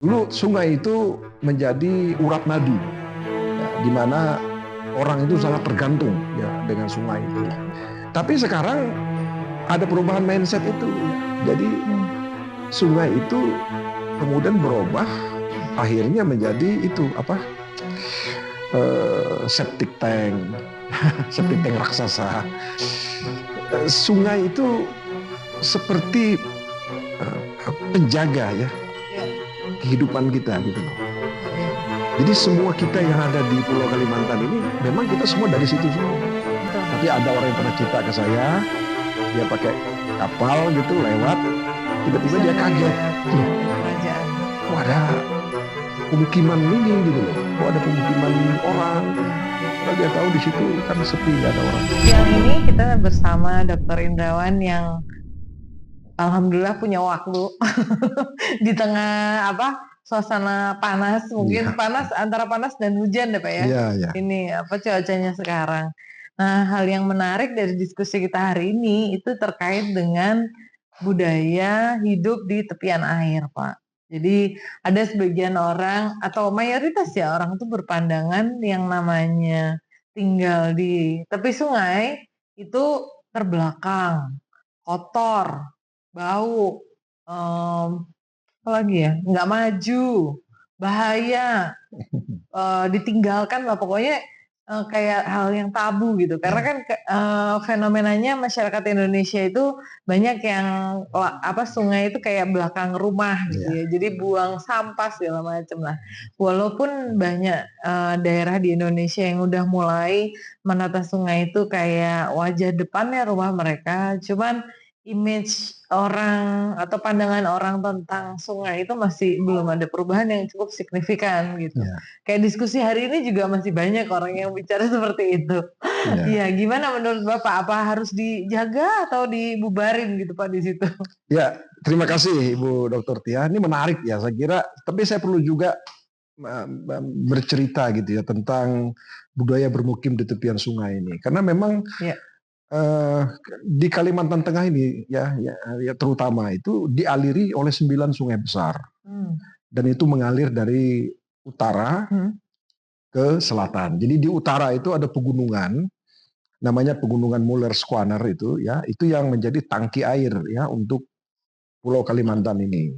Dulu sungai itu menjadi urat nadi, ya, di mana orang itu sangat tergantung ya dengan sungai itu. Tapi sekarang ada perubahan mindset itu. Jadi sungai itu kemudian berubah, akhirnya menjadi itu apa? Septic tank, septic tank raksasa. Sungai itu seperti penjaga ya kehidupan kita gitu loh. Jadi semua kita yang ada di Pulau Kalimantan ini memang kita semua dari situ semua. Tapi ada orang yang pernah cerita ke saya, dia pakai kapal gitu lewat, tiba-tiba dia kaget. Kok ada pemukiman ini gitu loh, kok ada pemukiman orang. Kalau dia tahu di situ kan sepi, gak ada orang. Yang ini kita bersama Dr. Indrawan yang alhamdulillah punya waktu di tengah suasana panas, mungkin panas antara panas dan hujan deh Pak ya. Iya. Ini cuacanya sekarang. Nah, hal yang menarik dari diskusi kita hari ini itu terkait dengan budaya hidup di tepian air, Pak. Jadi ada sebagian orang atau mayoritas ya orang itu berpandangan yang namanya tinggal di tepi sungai itu terbelakang, kotor, bau, apalagi ya, nggak maju, bahaya, ditinggalkan lah pokoknya kayak hal yang tabu gitu. Karena kan fenomenanya masyarakat Indonesia itu banyak yang sungai itu kayak belakang rumah gitu ya. Jadi buang sampah segala macam lah. Walaupun banyak daerah di Indonesia yang udah mulai menata sungai itu kayak wajah depannya rumah mereka, cuman image orang atau pandangan orang tentang sungai itu masih belum ada perubahan yang cukup signifikan gitu. Kayak diskusi hari ini juga masih banyak orang yang bicara seperti itu. Iya, gimana menurut Bapak? Apa harus dijaga atau dibubarin gitu Pak di situ? Ya, terima kasih Ibu Dr. Tia. Ini menarik ya, saya kira. Tapi saya perlu juga bercerita gitu ya tentang budaya bermukim di tepian sungai ini. Karena memang di Kalimantan Tengah ini ya terutama itu dialiri oleh 9 sungai besar. Dan itu mengalir dari utara ke selatan. Jadi di utara itu ada pegunungan, namanya pegunungan Muller-Schwaner itu ya, itu yang menjadi tangki air ya untuk Pulau Kalimantan ini.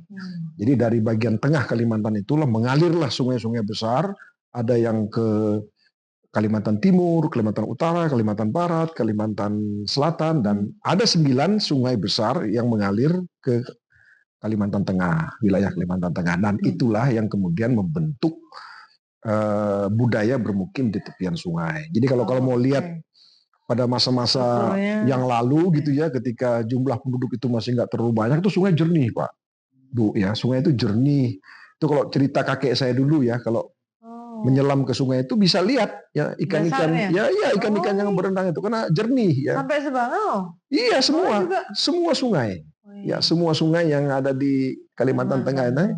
Jadi dari bagian tengah Kalimantan itulah mengalirlah sungai-sungai besar, ada yang ke Kalimantan Timur, Kalimantan Utara, Kalimantan Barat, Kalimantan Selatan, dan ada 9 sungai besar yang mengalir ke Kalimantan Tengah, wilayah Kalimantan Tengah. Dan itulah yang kemudian membentuk budaya bermukim di tepian sungai. Jadi kalau mau lihat pada masa-masa yang lalu gitu ya, ketika jumlah penduduk itu masih nggak terlalu banyak, itu sungai jernih Pak, Bu ya, sungai itu jernih. Itu kalau cerita kakek saya dulu ya, kalau menyelam ke sungai itu bisa lihat ya ikan-ikan, ikan-ikan yang berenang itu karena jernih ya. Sampai Sebangau? Iya semua sungai, ya semua sungai yang ada di Kalimantan Tengah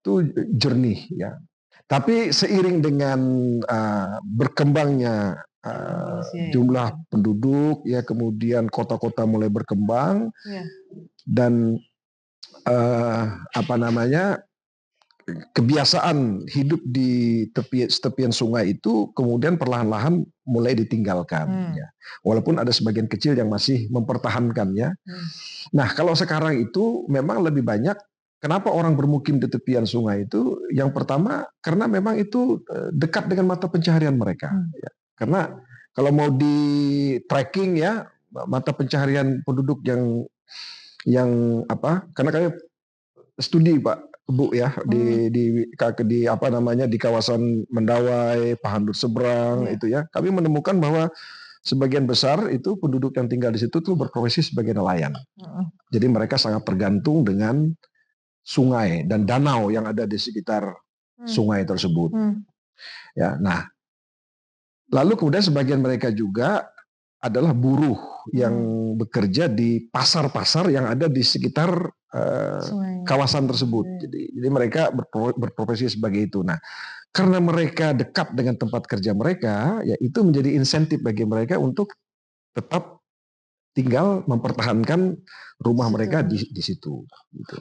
itu jernih ya. Tapi seiring dengan berkembangnya jumlah penduduk ya, kemudian kota-kota mulai berkembang dan kebiasaan hidup di tepian sungai itu kemudian perlahan-lahan mulai ditinggalkan ya. Walaupun ada sebagian kecil yang masih mempertahankannya. Nah, kalau sekarang itu memang lebih banyak. Kenapa orang bermukim di tepian sungai itu? Yang pertama karena memang itu dekat dengan mata pencaharian mereka. Ya. Karena kalau mau di tracking ya mata pencaharian penduduk karena kami studi Pak Bu ya di kawasan Mendawai, Pahandur Seberang itu ya, kami menemukan bahwa sebagian besar itu penduduk yang tinggal di situ tuh berprofesi sebagai nelayan. Jadi mereka sangat tergantung dengan sungai dan danau yang ada di sekitar sungai tersebut. Ya, nah, lalu kemudian sebagian mereka juga adalah buruh yang bekerja di pasar-pasar yang ada di sekitar kawasan tersebut. Jadi mereka berprofesi sebagai itu. Nah, karena mereka dekat dengan tempat kerja mereka, ya itu menjadi insentif bagi mereka untuk tetap tinggal mempertahankan rumah mereka di situ. Gitu.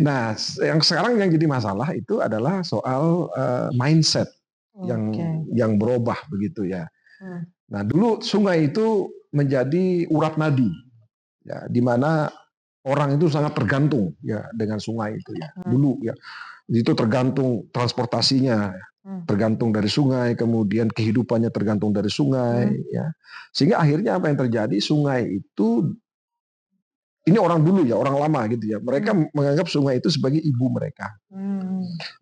Nah, yang sekarang yang jadi masalah itu adalah soal mindset yang Oke. yang berubah begitu ya. Hmm. Nah, dulu sungai itu menjadi urat nadi, ya, di mana orang itu sangat tergantung ya dengan sungai itu ya. Dulu ya, itu tergantung transportasinya, tergantung dari sungai, kemudian kehidupannya tergantung dari sungai, ya. Sehingga akhirnya apa yang terjadi? Sungai itu, ini orang dulu ya, orang lama gitu ya. Mereka menganggap sungai itu sebagai ibu mereka.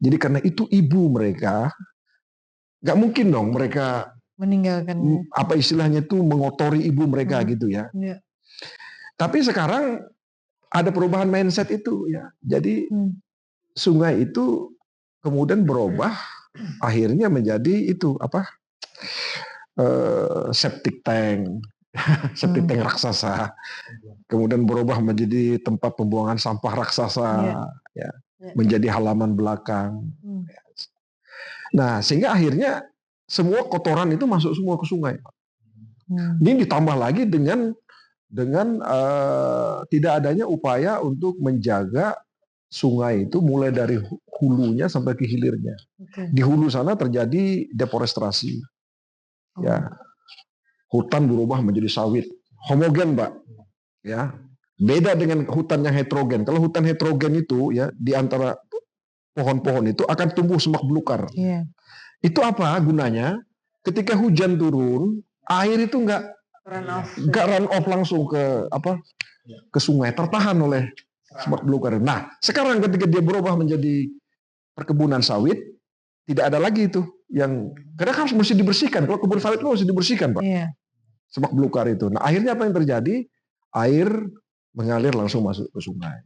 Jadi karena itu ibu mereka, nggak mungkin dong mereka meninggalkan apa istilahnya itu mengotori ibu mereka gitu ya. Yeah. Tapi sekarang ada perubahan mindset itu ya. Jadi sungai itu kemudian berubah, akhirnya menjadi itu apa? Septic tank, septic tank raksasa. Kemudian berubah menjadi tempat pembuangan sampah raksasa, ya, menjadi halaman belakang. Nah, sehingga akhirnya semua kotoran itu masuk semua ke sungai. Ini ditambah lagi dengan tidak adanya upaya untuk menjaga sungai itu mulai dari hulunya sampai ke hilirnya. Di hulu sana terjadi deforestasi, ya, hutan berubah menjadi sawit, homogen, Mbak, ya. Beda dengan hutan yang heterogen. Kalau hutan heterogen itu ya di antara pohon-pohon itu akan tumbuh semak belukar. Itu apa gunanya? Ketika hujan turun, air itu nggak run off langsung ke apa? Ke sungai, tertahan oleh semak belukar. Nah, sekarang ketika dia berubah menjadi perkebunan sawit, tidak ada lagi itu yang karena kan mesti dibersihkan. Kalau kebun sawit itu mesti dibersihkan, Pak. Semak belukar itu. Nah, akhirnya apa yang terjadi? Air mengalir langsung masuk ke sungai.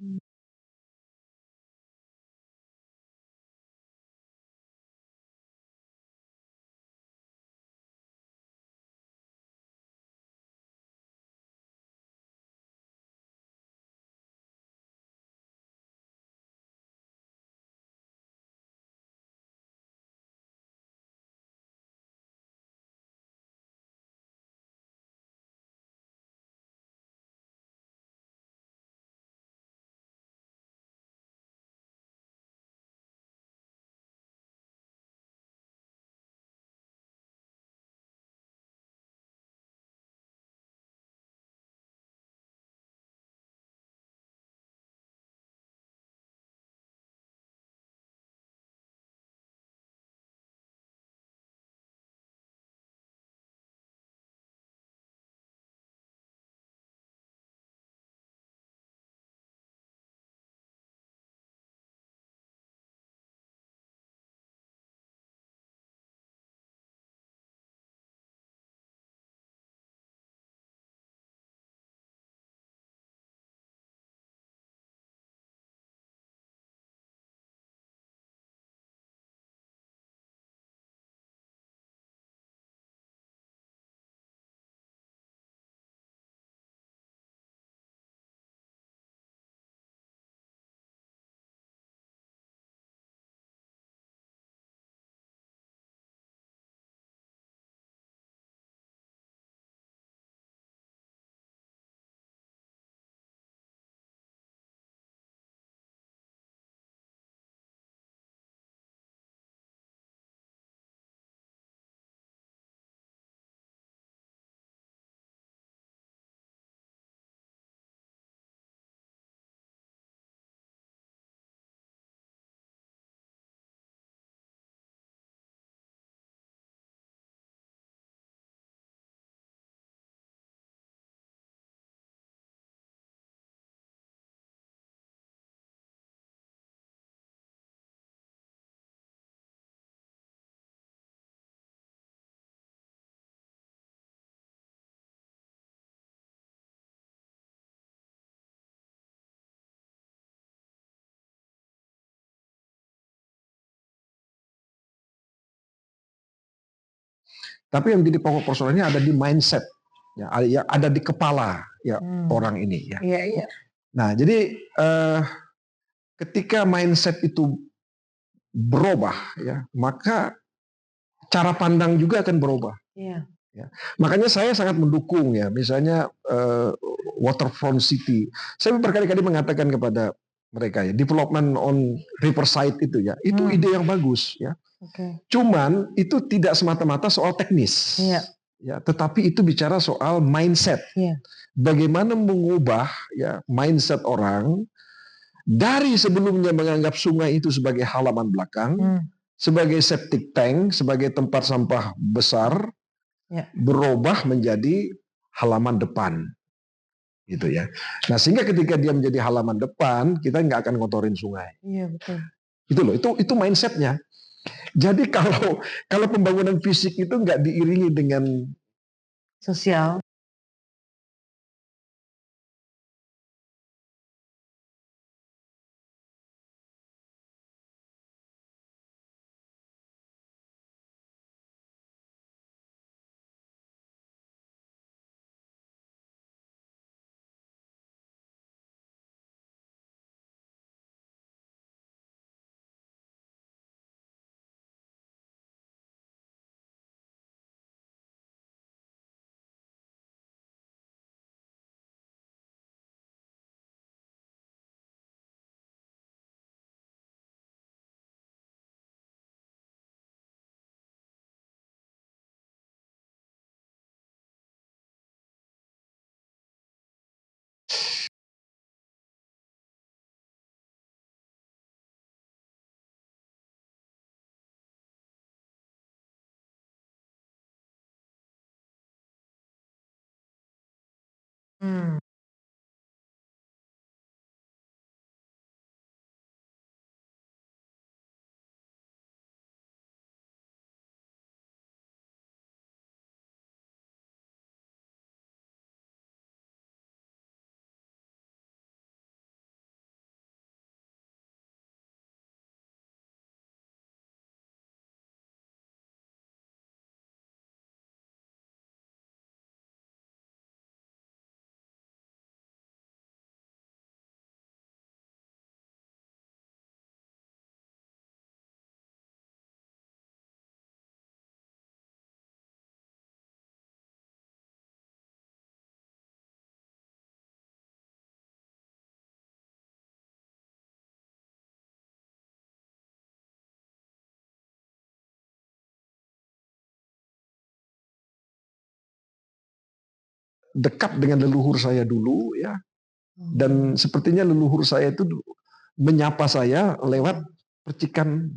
Tapi yang jadi pokok persoalannya ada di mindset, ya, ada di kepala ya orang ini ya. Nah, jadi ketika mindset itu berubah, ya, maka cara pandang juga akan berubah. Ya. Makanya saya sangat mendukung ya, misalnya waterfront city. Saya berkali-kali mengatakan kepada mereka ya, development on riverside itu ya, itu ide yang bagus ya. Cuman itu tidak semata-mata soal teknis, ya, tetapi itu bicara soal mindset. Bagaimana mengubah ya mindset orang dari sebelumnya menganggap sungai itu sebagai halaman belakang, sebagai septic tank, sebagai tempat sampah besar, berubah menjadi halaman depan. Gitu ya. Nah, sehingga ketika dia menjadi halaman depan, kita nggak akan ngotorin sungai. Iya, betul. Itu loh, itu mindsetnya. Jadi kalau pembangunan fisik itu nggak diiringi dengan sosial. dekat dengan leluhur saya dulu ya. Dan sepertinya leluhur saya itu menyapa saya lewat percikan.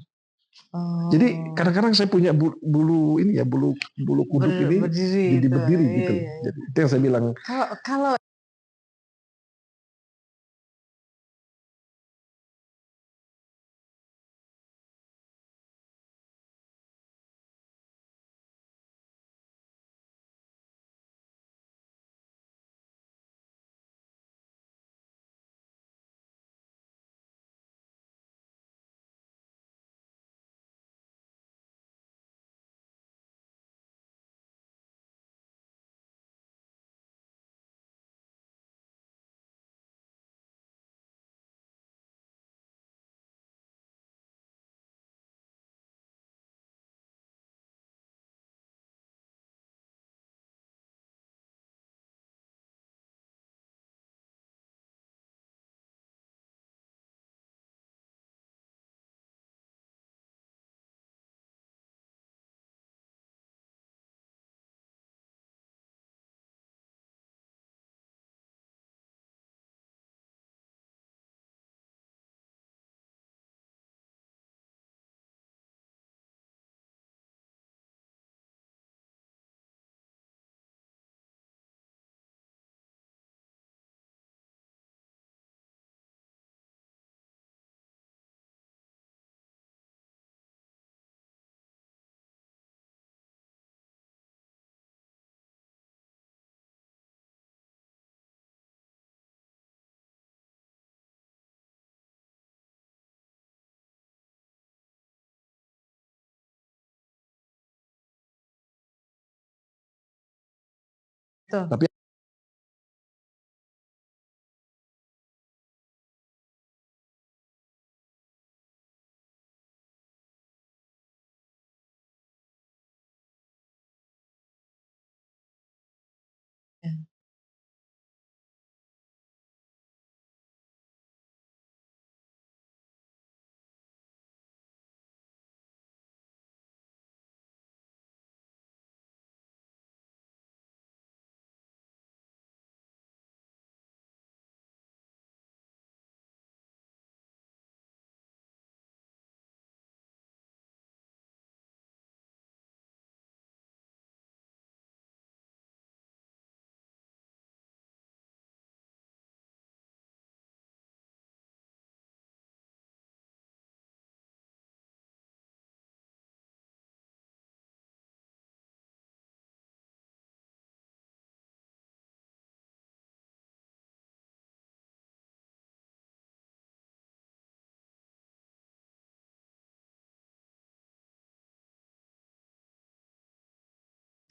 Jadi kadang-kadang saya punya bulu ini ya, bulu kuduk ini jadi berdiri gitu. Jadi itu yang saya bilang. Kalau Tapi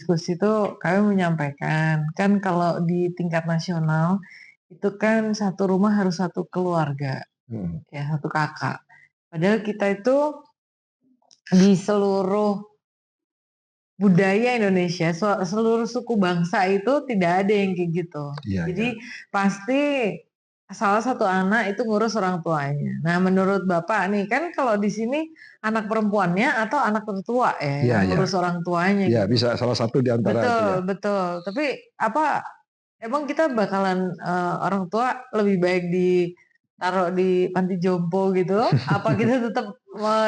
diskusi itu kami menyampaikan, kan kalau di tingkat nasional itu kan satu rumah harus satu keluarga, Hmm. ya satu kakak. Padahal kita itu di seluruh budaya Indonesia, seluruh suku bangsa itu tidak ada yang kayak gitu. Iya, iya. Jadi pasti salah satu anak itu ngurus orang tuanya. Nah, menurut Bapak nih, kan kalau di sini anak perempuannya atau anak tertua ya Iya, yang iya. ngurus orang tuanya Ya, gitu. bisa salah satu di antara itu ya. Betul, betul. Tapi apa emang kita bakalan orang tua lebih baik ditaruh di panti jompo gitu? Apa kita tetap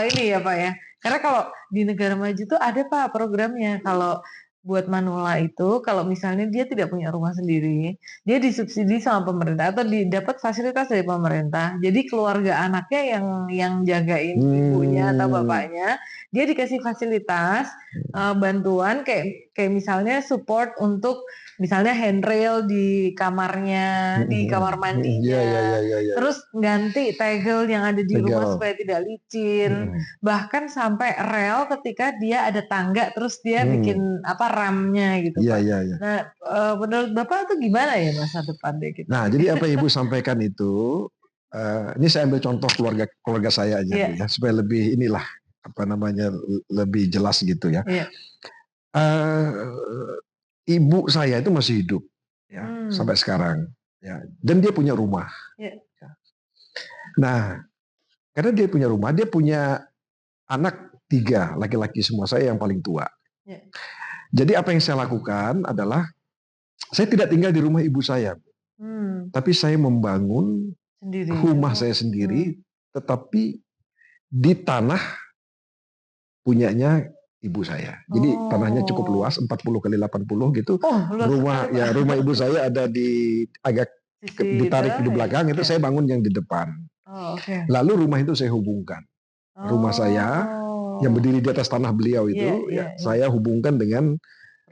ini ya Pak ya? Karena kalau di negara maju tuh ada Pak programnya. Kalau buat manula itu, kalau misalnya dia tidak punya rumah sendiri, dia disubsidi sama pemerintah atau didapat fasilitas dari pemerintah. Jadi keluarga anaknya yang jagain ibunya atau Hmm. bapaknya, dia dikasih fasilitas bantuan kayak kayak misalnya support untuk misalnya handrail di kamarnya, di kamar Iya, iya, iya, mandinya, iya, iya. terus ganti tegel yang ada di rumah Tegel. supaya tidak licin, bahkan sampai rel ketika dia ada tangga terus dia bikin apa ramnya gitu Iya, Pak. iya, iya. Nah, menurut Bapak tuh gimana ya masa depan deh kita Nah, nih? jadi apa yang Ibu sampaikan itu, ini saya ambil contoh keluarga saya aja Bu Iya, ya, supaya lebih inilah apa namanya lebih jelas gitu ya. iya. Eh, Ibu saya itu masih hidup ya sampai Hmm, sekarang ya, dan dia punya rumah. iya, Nah, karena dia punya rumah, dia punya anak tiga laki-laki semua, saya yang paling tua. iya. Jadi apa yang saya lakukan adalah saya tidak tinggal di rumah ibu saya, Hmm, tapi saya membangun sendiri. rumah Oh, saya hmm. sendiri, tetapi di tanah punyanya ibu saya. Jadi tanahnya cukup luas, Oh, 40 kali 80 gitu. oh luas sekali Pak. Rumah ibu saya ada di agak Sisi ditarik tengah di ya? belakang, itu Iya. saya bangun yang di depan. Oh, oke. Lalu rumah itu saya hubungkan. Rumah saya yang Oh, berdiri di atas tanah beliau iya itu iya ya iya, saya hubungkan dengan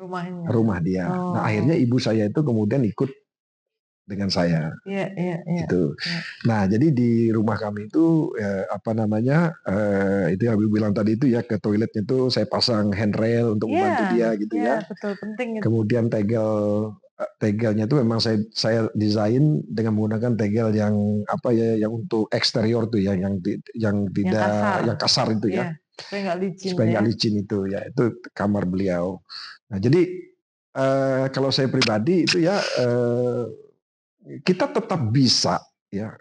rumahnya. rumah dia. Nah, Oh, akhirnya ibu saya itu kemudian ikut dengan saya iya iya iya gitu. iya. Nah, jadi di rumah kami itu apa namanya itu yang Ibu bilang tadi itu ya, ke toiletnya itu saya pasang handrail untuk Iya membantu dia gitu iya, ya. betul penting itu. Kemudian tegelnya itu memang saya desain dengan menggunakan tegel yang apa ya, yang untuk eksterior tuh ya, yang Yang tidak kasar. yang kasar itu Iya, ya, supaya nggak licin supaya ya. nggak licin itu ya, itu kamar beliau. Nah, jadi kalau saya pribadi itu ya, kita tetap bisa ya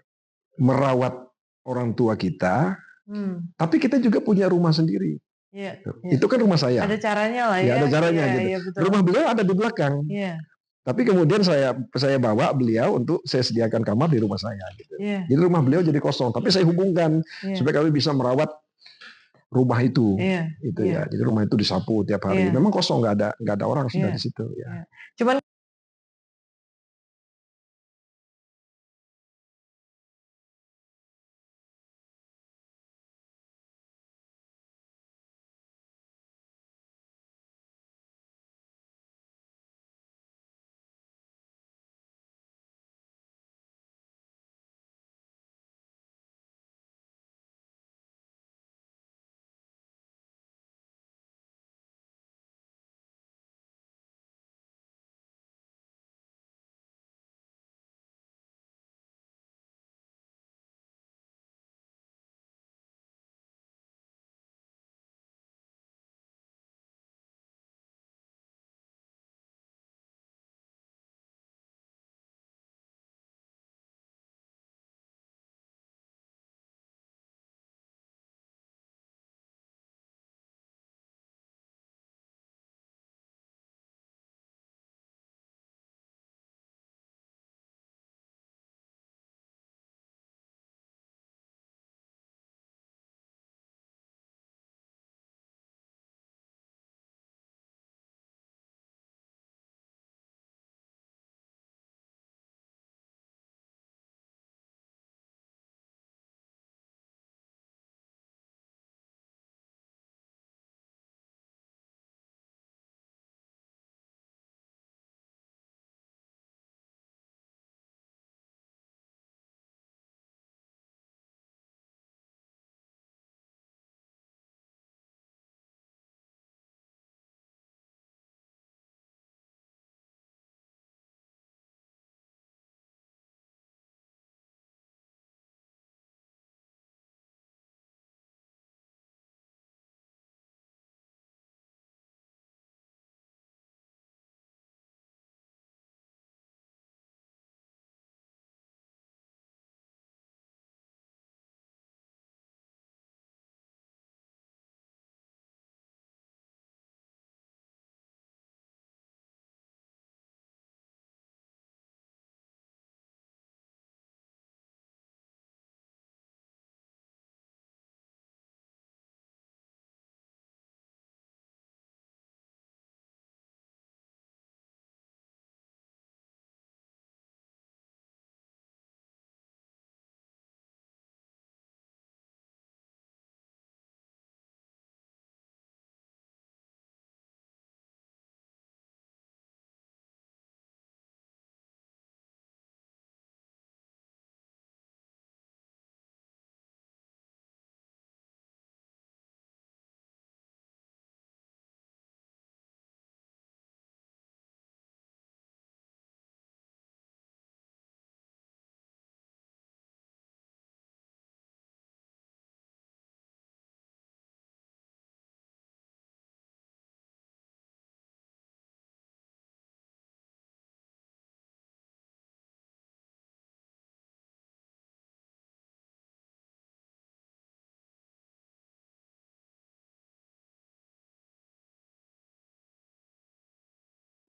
merawat orang tua kita, Hmm, tapi kita juga punya rumah sendiri. iya iya. Itu kan rumah Ada saya, caranya lah ya ya. ada Iya caranya gitu. iya betul. Rumah beliau ada di belakang, Iya tapi kemudian saya bawa beliau untuk saya sediakan kamar di rumah saya gitu. iya Jadi rumah beliau jadi kosong, tapi saya hubungkan iya supaya kami bisa merawat rumah iya itu iya ya. Jadi rumah itu disapu tiap hari. iya Memang kosong, nggak ada orang sudah iya di situ iya. ya. Cuman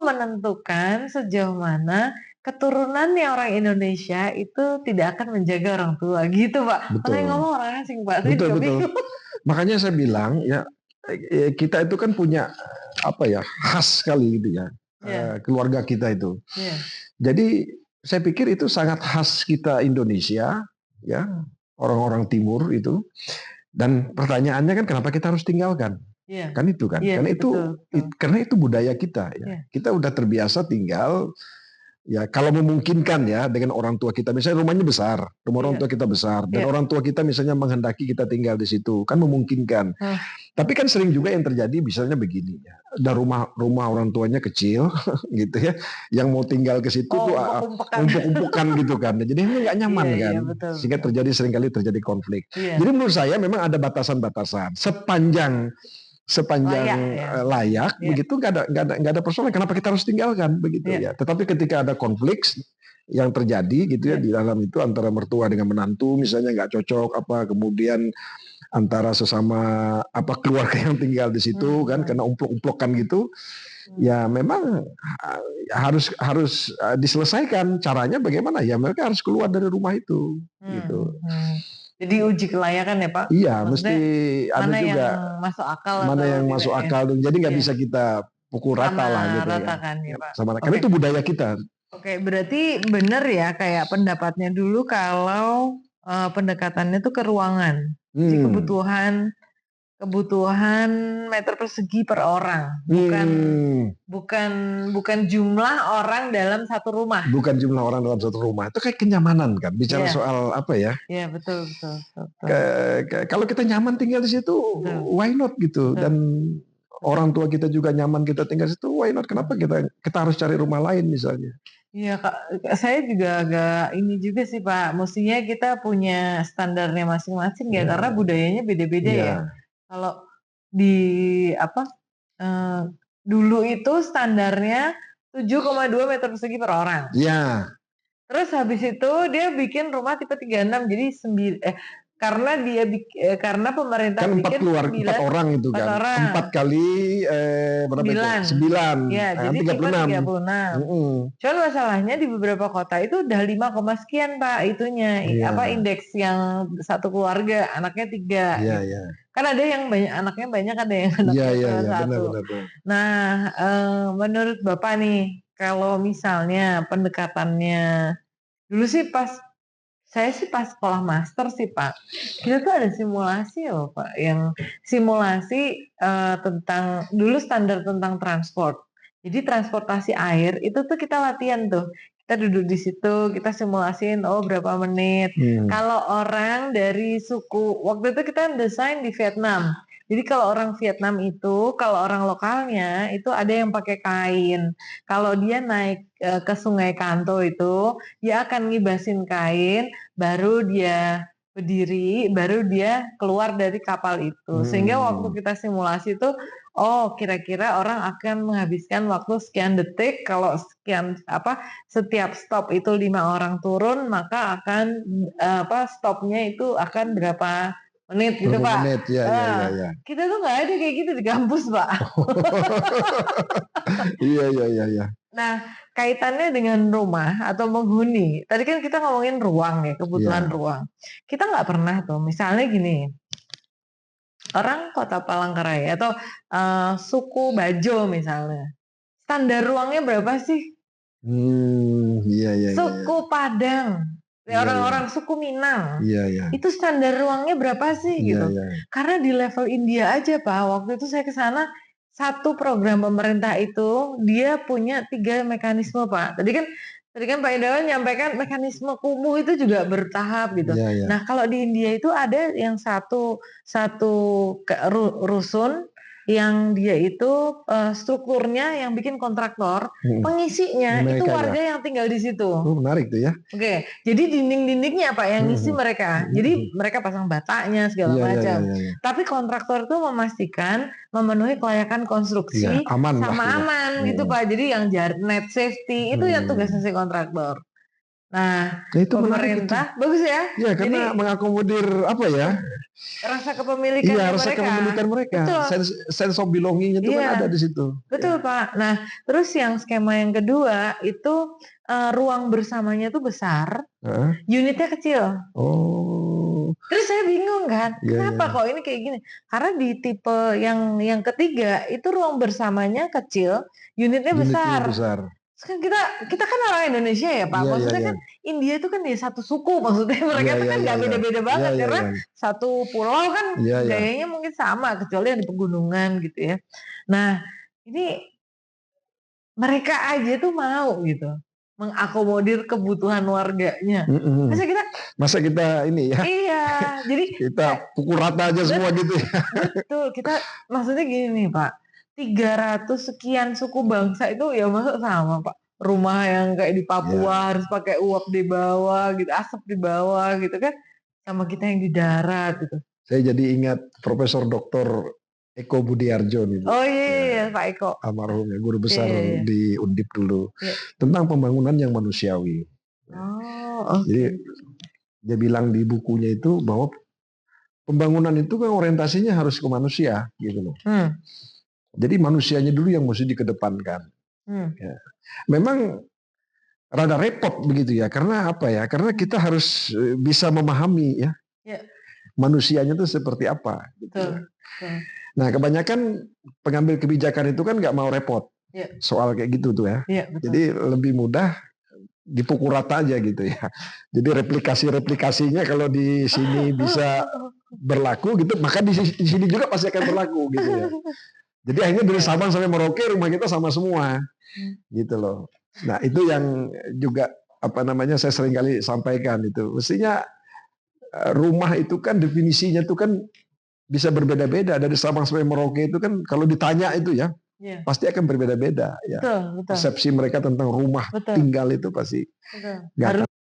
menentukan sejauh mana keturunannya orang Indonesia itu tidak akan menjaga orang tua gitu Pak. Kalau yang Betul. ngomong orang asing Pak, saya Betul, juga betul. bingung. Makanya saya bilang ya, kita itu kan punya apa ya, khas sekali gitu ya, Iya, keluarga kita itu. iya, Jadi saya pikir itu sangat khas kita Indonesia, ya, orang-orang Timur itu. Dan pertanyaannya kan kenapa kita harus tinggalkan? iya, Kan itu kan, iya, betul, betul. karena itu budaya kita ya. Iya, Kita udah terbiasa tinggal ya kalau memungkinkan ya dengan orang tua kita, misalnya rumahnya besar, rumah orang iya, tua kita besar, dan iya. orang tua kita misalnya menghendaki kita tinggal di situ, kan memungkinkan. Hmm. Tapi kan sering juga yang terjadi misalnya begini ya, ada rumah orang tuanya kecil gitu ya, yang mau tinggal ke situ tuh Umpuk-umpukan. umpuk-umpukan gitu kan, jadi ini nggak nyaman Iya, kan, iya, betul, sehingga betul. seringkali terjadi konflik. Iya, Jadi menurut saya memang ada batasan-batasan, sepanjang layak ya. layak Iya, begitu, nggak ada persoalan kenapa kita harus tinggalkan begitu iya, ya. Tetapi ketika ada konflik yang terjadi gitu ya iya. di dalam itu antara mertua dengan menantu misalnya nggak cocok apa, kemudian antara sesama apa keluarga yang tinggal di situ kan Hmm, karena umplok-umplokan gitu, hmm, ya memang harus harus diselesaikan. Caranya bagaimana ya, mereka harus keluar dari rumah itu gitu. hmm. Jadi uji kelayakan ya Pak? Iya, mesti Maksudnya ada mana yang juga masuk akal mana atau yang tidak masuk ya? akal, jadi nggak Iya, bisa kita pukul rata sama lah gitu ya. rata kan ya Pak? Sama, karena Oke, itu budaya kita. oke. Berarti benar ya kayak pendapatnya dulu kalau pendekatannya tuh ke ruangan. Jadi Hmm. kebutuhan kebutuhan meter persegi per orang, bukan Hmm. bukan bukan jumlah orang dalam satu rumah. Bukan jumlah orang dalam satu rumah, itu kayak kenyamanan kan, bicara Iya, soal apa ya, iya betul, betul, betul, betul, kalau kita nyaman tinggal di situ, betul, why not gitu, betul, dan betul. orang tua kita juga nyaman kita tinggal di situ, why not, kenapa Hmm. kita kita harus cari rumah lain misalnya. Iya Kak, saya juga agak ini juga sih Pak, mestinya kita punya standarnya masing-masing ya, karena Ya, budayanya beda-beda ya. ya, Kalau di apa, eee, dulu itu standarnya 7,2 meter persegi per orang. ya, Terus habis itu dia bikin rumah tipe 36 jadi karena pemerintah kan bikin 4 orang itu 4 kan, orang, 4 kali berapa itu, 9. 9, Ya, kan jadi tipe 36. 36. Mm-mm. Cuman masalahnya di beberapa kota itu udah 5, sekian Pak itunya, Iya, indeks yang satu keluarga, anaknya 3 iya, gitu. iya, Kan ada yang banyak anaknya banyak, ada yang iya, anaknya iya, cuma iya, benar, 1. benar, benar. Nah, menurut Bapak nih, kalau misalnya pendekatannya dulu sih saya sih pas sekolah master sih Pak, kita tuh ada simulasi loh Pak, yang simulasi tentang dulu standar tentang transport. Jadi transportasi air itu tuh kita latihan tuh. Kita duduk di situ, kita simulasiin oh berapa menit. Hmm. Kalau orang dari suku waktu itu kita desain di Vietnam. Jadi kalau orang Vietnam itu, kalau orang lokalnya itu ada yang pakai kain. Kalau dia naik ke Sungai Kanto itu, dia akan ngibasin kain, baru dia berdiri, baru dia keluar dari kapal itu. Sehingga waktu Hmm. kita simulasi itu, oh kira-kira orang akan menghabiskan waktu sekian detik, kalau setiap stop itu 5 orang turun, maka akan stopnya itu akan berapa menit gitu Berapa Pak. menit, ya, ya, ya, ya. Kita tuh nggak ada kayak gitu di kampus Pak. Iya, iya, iya, iya. Nah, kaitannya dengan rumah atau menghuni, tadi kan kita ngomongin ruang ya, kebutuhan Iya. ruang. Kita nggak pernah tuh, misalnya gini, orang kota Palangkaraya atau suku Bajo misalnya, standar ruangnya berapa sih? Iya, iya, iya, iya. Suku Padang, Iya, iya. orang-orang suku Minang, Iya, iya. itu standar ruangnya berapa sih Iya, gitu? iya. Karena di level India aja Pak, waktu itu saya ke sana, satu program pemerintah itu dia punya 3 mekanisme Pak. Tadi kan Pak Indawan nyampaikan mekanisme kumuh itu juga bertahap gitu. Iya, iya. Nah kalau di India itu ada yang satu satu rusun yang dia itu strukturnya yang bikin kontraktor, pengisinya itu Mereka ya. warga yang tinggal di situ. Menarik tuh ya. Oke, jadi dinding-dindingnya Pak yang ngisi mereka. Jadi mereka pasang batanya segala Iya, iya, iya, macam. iya, iya. Tapi kontraktor tuh memastikan memenuhi kelayakan Iya, konstruksi aman lah sama ya. aman gitu Pak. Jadi yang net safety itu yang tugasnya si kontraktor. Nah, Nah, itu menarik itu. pemerintah bagus ya. Ya, karena Jadi mengakomodir apa ya? rasa Iya, kepemilikannya rasa mereka. kepemilikan mereka. Betul. Sense of belonging itu kan ada Iya, di situ. betul Ya. Pak. Nah, terus yang skema yang kedua itu ruang bersamanya tuh besar, Hah? unitnya kecil. Oh, Terus saya bingung kan, iya, iya. kenapa kok ini kayak gini? Karena di tipe yang ketiga itu ruang bersamanya kecil, unitnya Unitnya besar. besar. Terus kan kita kan orang Indonesia ya Pak, Iya, iya, maksudnya iya. kan India itu kan ya satu suku, maksudnya Iya, mereka tuh iya, kan iya, nggak iya. beda-beda Iya, banget iya, karena iya. satu pulau kan Iya, iya. gayanya mungkin sama, kecuali yang di pegunungan gitu ya. Nah, ini mereka aja tuh mau gitu mengakomodir kebutuhan warganya. Mm-mm. Masa kita Masa kita ini ya, iya, jadi kayak kita pukul rata aja semua gitu ya. betul, kita maksudnya gini nih Pak, 300 sekian suku bangsa itu ya masa sama Pak. Rumah yang kayak di Ya, Papua harus pakai uap di bawah gitu, asap di bawah gitu kan, sama kita yang di darat gitu. saya jadi ingat Profesor Dr. Eko Budiarjo nih Bu. Oh iya, iya, Ya, iya, Pak Eko. almarhum ya, guru Iya, besar iya, iya. di Undip dulu. Iya. Tentang pembangunan yang manusiawi. Oh, Jadi oke. dia bilang di bukunya itu bahwa pembangunan itu kan orientasinya harus ke manusia gitu loh. Hmm, Jadi manusianya dulu yang mesti dikedepankan. hmm, Ya. Memang rada repot begitu ya, karena apa ya? Karena kita harus bisa memahami ya ya, manusianya itu seperti apa gitu ya. betul, betul. Nah, kebanyakan pengambil kebijakan itu kan nggak mau repot Ya, soal kayak gitu tuh ya. iya, betul. Jadi lebih mudah dipukul rata aja gitu ya. Jadi replikasi-replikasinya kalau di sini bisa berlaku gitu, maka di sini juga pasti akan berlaku gitu ya. Jadi akhirnya dari Iya. Sabang sampai Merauke rumah kita sama semua Hmm. gitu loh. Nah, itu yang juga apa namanya saya sering kali sampaikan itu. Mestinya rumah itu kan definisinya itu kan bisa berbeda-beda dari Sabang sampai Merauke itu kan kalau ditanya itu ya Iya, pasti akan berbeda-beda ya. betul, betul, Persepsi mereka tentang rumah betul, tinggal itu pasti betul. nggak Harus akan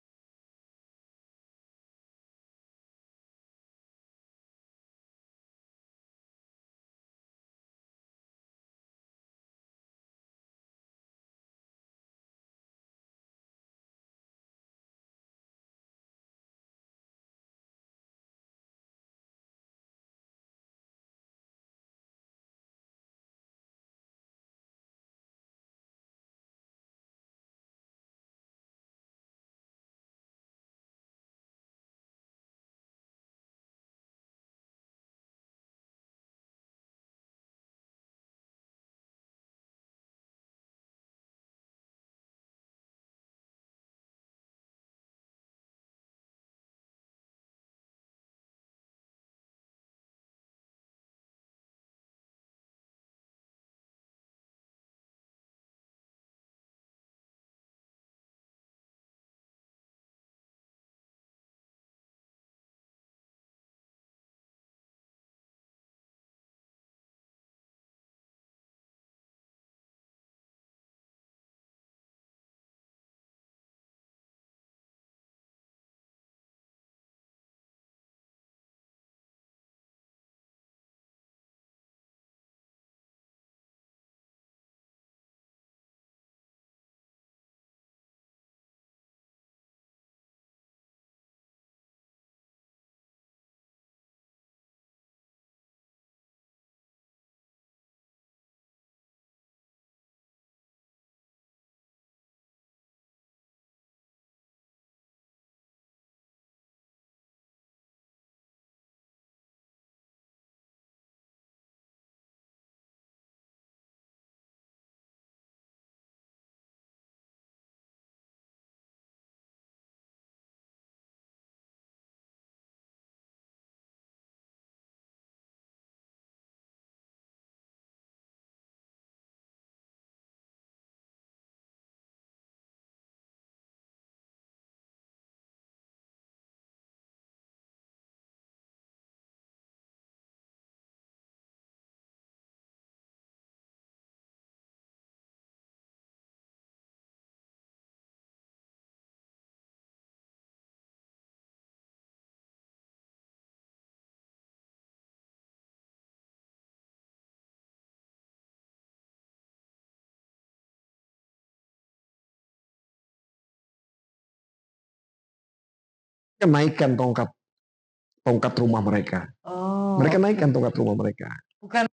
naikkan tongkat tongkat rumah mereka. Oh, Mereka naikkan tongkat rumah mereka. bukan.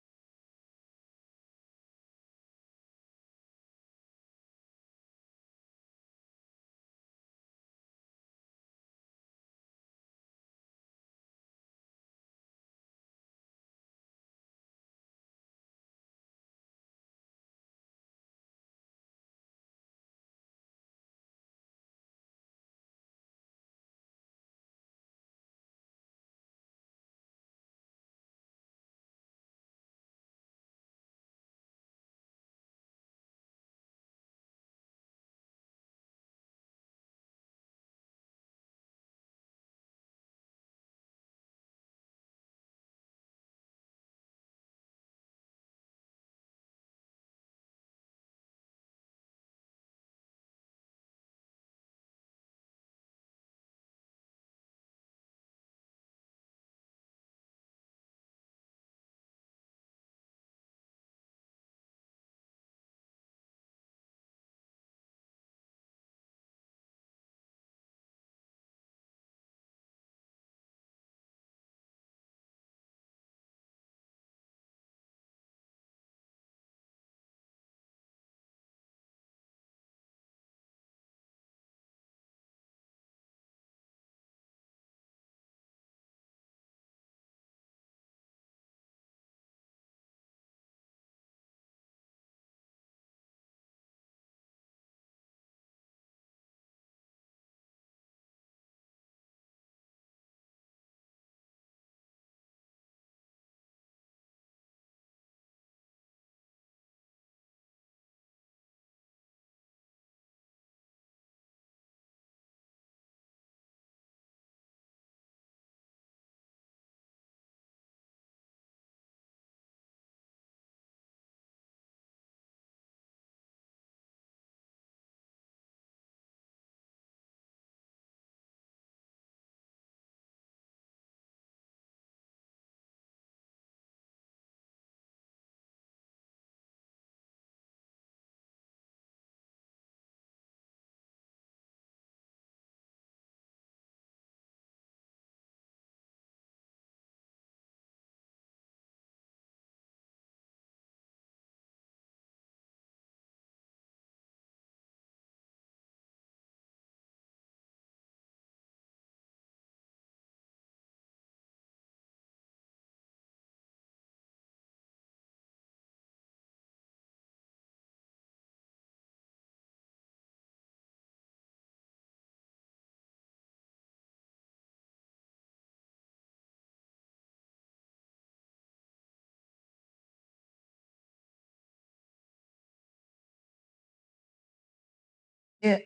Ya,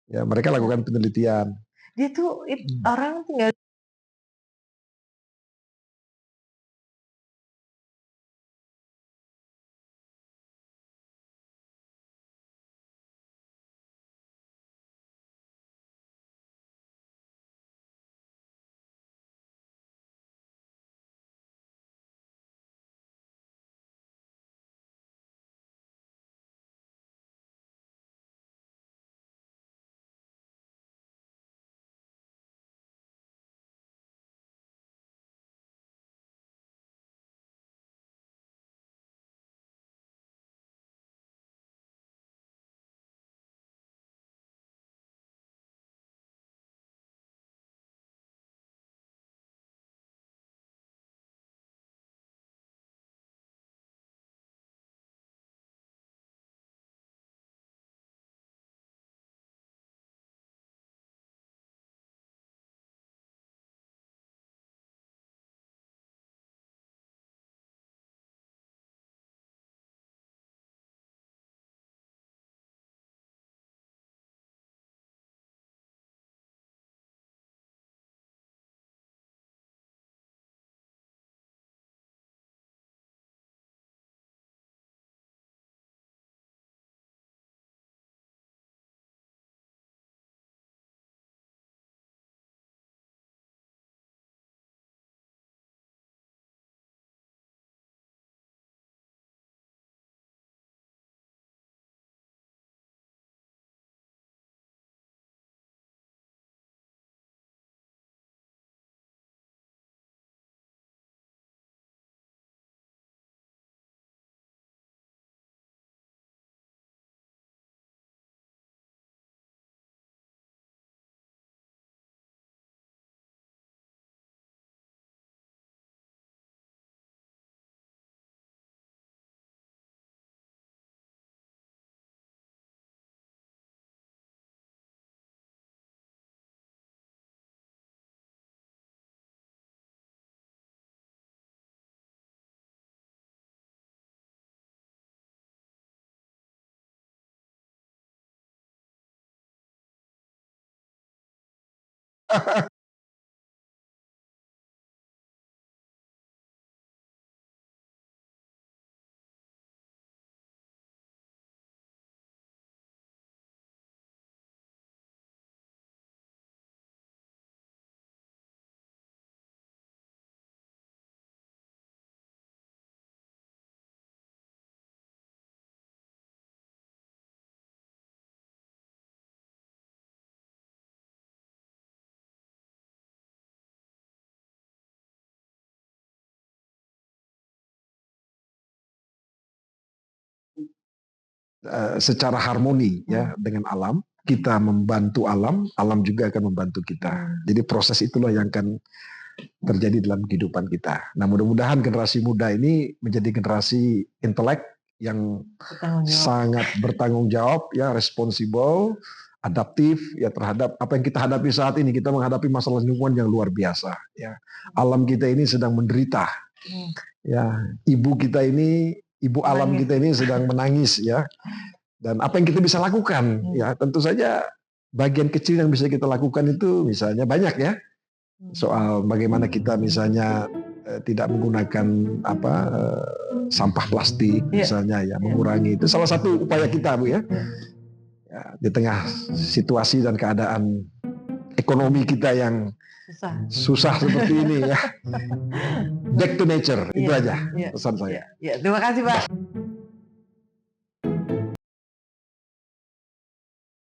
Ya, mereka lakukan penelitian. dia tuh orang tinggal Secara harmoni ya dengan alam, kita membantu alam, alam juga akan membantu kita. Jadi proses itulah yang akan terjadi dalam kehidupan kita. Nah, mudah-mudahan generasi muda ini menjadi generasi intelek yang sangat bertanggung jawab, ya, responsibel, adaptif ya terhadap apa yang kita hadapi saat ini. Kita menghadapi masalah lingkungan yang luar biasa. Ya, alam kita ini sedang menderita. Ya, ibu alam kita ini sedang menangis, ya. Dan apa yang kita bisa lakukan, ya tentu saja bagian kecil yang bisa kita lakukan itu misalnya banyak, ya. Soal bagaimana kita misalnya tidak menggunakan sampah plastik misalnya, ya, mengurangi itu salah satu upaya kita, Bu, ya. Ya, di tengah situasi dan keadaan ekonomi kita yang susah seperti ini, ya. Back to nature, itu aja pesan saya. Terima kasih, Pak.